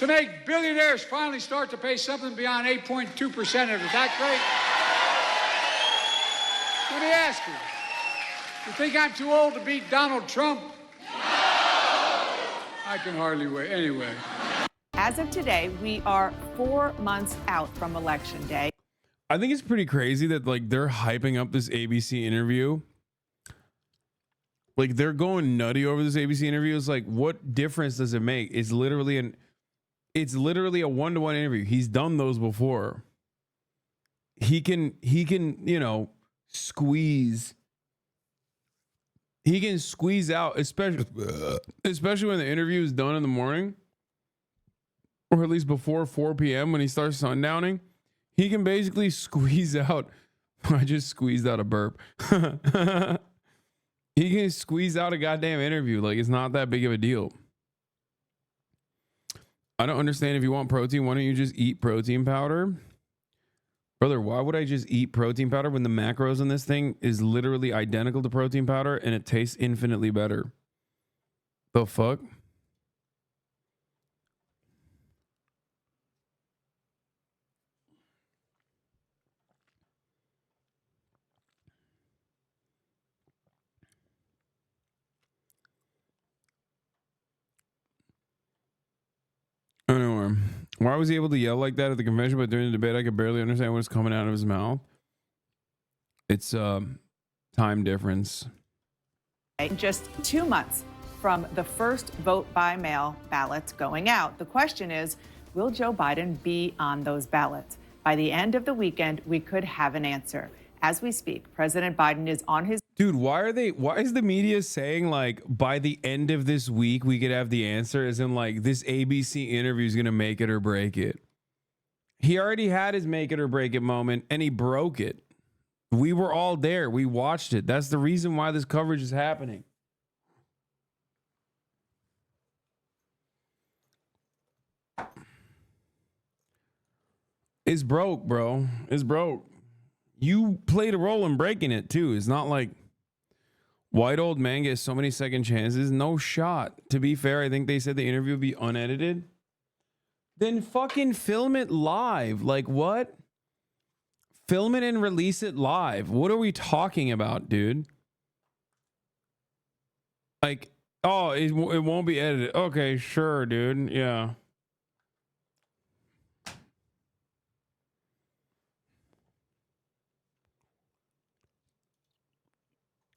to make billionaires finally start to pay something beyond 8.2% of the tax rate? Let me ask you, you think I'm too old to beat Donald Trump? No! I can hardly wait. Anyway. As of today, we are 4 months out from Election Day. I think it's pretty crazy that like they're hyping up this ABC interview. Like they're going nutty over this ABC interview. It's like, what difference does it make? It's literally a one-to-one interview. He's done those before. He can, you know, squeeze out, especially when the interview is done in the morning, or at least before 4 p.m. when he starts sundowning. He can basically squeeze out. I just squeezed out a burp. He can squeeze out a goddamn interview. Like, it's not that big of a deal. I don't understand. If you want protein, why don't you just eat protein powder? Brother, why would I just eat protein powder when the macros in this thing is literally identical to protein powder and it tastes infinitely better? The fuck? Anyway, why was he able to yell like that at the convention, but during the debate I could barely understand what's coming out of his mouth? It's time difference. Just 2 months from the first vote by mail ballots going out. The question is, will Joe Biden be on those ballots? By the end of the weekend, we could have an answer. As we speak, President Biden is on his... Dude, why is the media saying like by the end of this week we could have the answer, as in like this ABC interview is going to make it or break it? He already had his make it or break it moment and he broke it. We were all there. We watched it. That's the reason why this coverage is happening. It's broke, bro. It's broke. You played a role in breaking it too. It's not like white old man gets so many second chances. No shot. To be fair, I think they said the interview would be unedited. Then fucking film it live. Like what? Film it and release it live. What are we talking about, dude? Like, oh, it won't be edited. Okay, sure, dude. Yeah.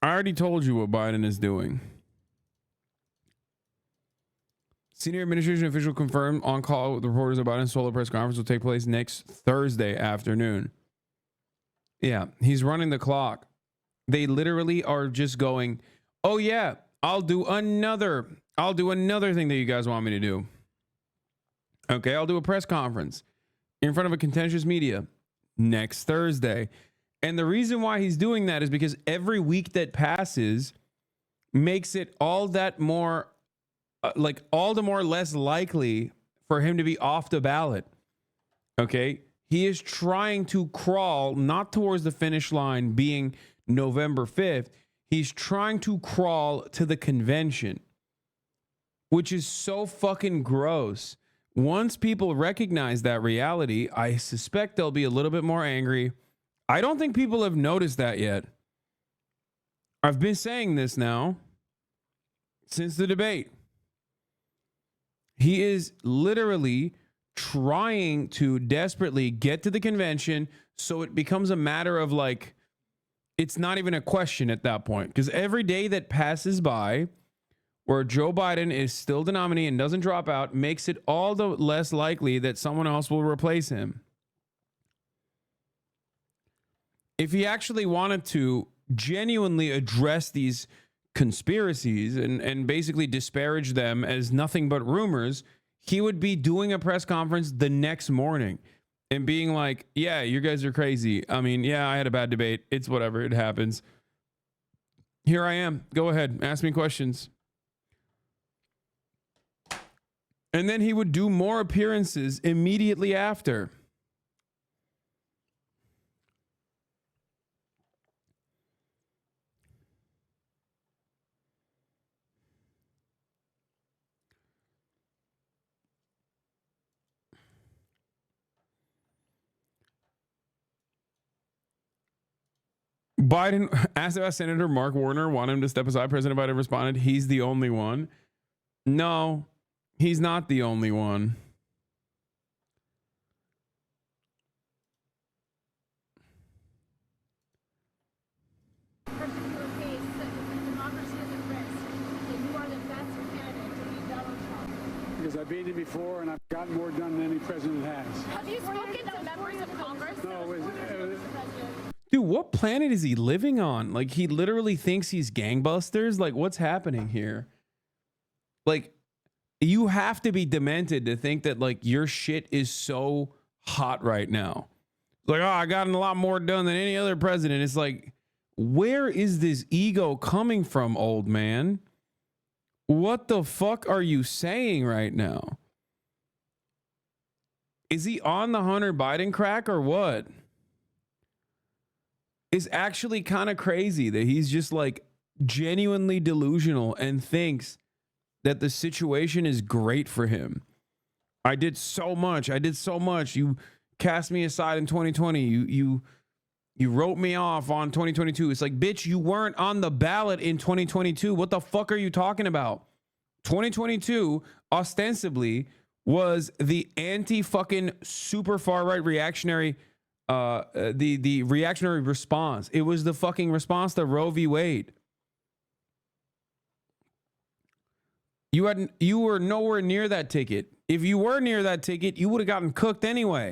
I already told you what Biden is doing. Senior administration official confirmed on call with reporters that Biden's solo press conference will take place next Thursday afternoon. Yeah, he's running the clock. They literally are just going, oh yeah, I'll do another thing that you guys want me to do. Okay, I'll do a press conference in front of a contentious media next Thursday. And the reason why he's doing that is because every week that passes makes it all that more, all the more less likely for him to be off the ballot. Okay? He is trying to crawl, not towards the finish line being November 5th. He's trying to crawl to the convention, which is so fucking gross. Once people recognize that reality, I suspect they'll be a little bit more angry. I don't think people have noticed that yet. I've been saying this now since the debate. He is literally trying to desperately get to the convention so it becomes a matter of like, it's not even a question at that point. Because every day that passes by where Joe Biden is still the nominee and doesn't drop out makes it all the less likely that someone else will replace him. If he actually wanted to genuinely address these conspiracies and basically disparage them as nothing but rumors, he would be doing a press conference the next morning and being like, yeah, you guys are crazy. I mean, yeah, I had a bad debate. It's whatever. It happens. Here I am. Go ahead. Ask me questions. And then he would do more appearances immediately after. Biden asked about Senator Mark Warner, want him to step aside. President Biden responded, he's the only one. No, he's not the only one. Because I've beaten him before and I've gotten more done than any president has. Have you spoken to members of Congress? No, Dude, what planet is he living on? Like, he literally thinks he's gangbusters? Like, what's happening here? Like, you have to be demented to think that, like, your shit is so hot right now. Like, oh, I got a lot more done than any other president. It's like, where is this ego coming from, old man? What the fuck are you saying right now? Is he on the Hunter Biden crack or what? It's actually kind of crazy that he's just like genuinely delusional and thinks that the situation is great for him. I did so much. You cast me aside in 2020. You wrote me off on 2022. It's like, bitch, you weren't on the ballot in 2022. What the fuck are you talking about? 2022 ostensibly was the anti-fucking super far right reactionary the reactionary response. It was the fucking response to Roe v. Wade. You were nowhere near that ticket. If you were near that ticket, you would have gotten cooked anyway.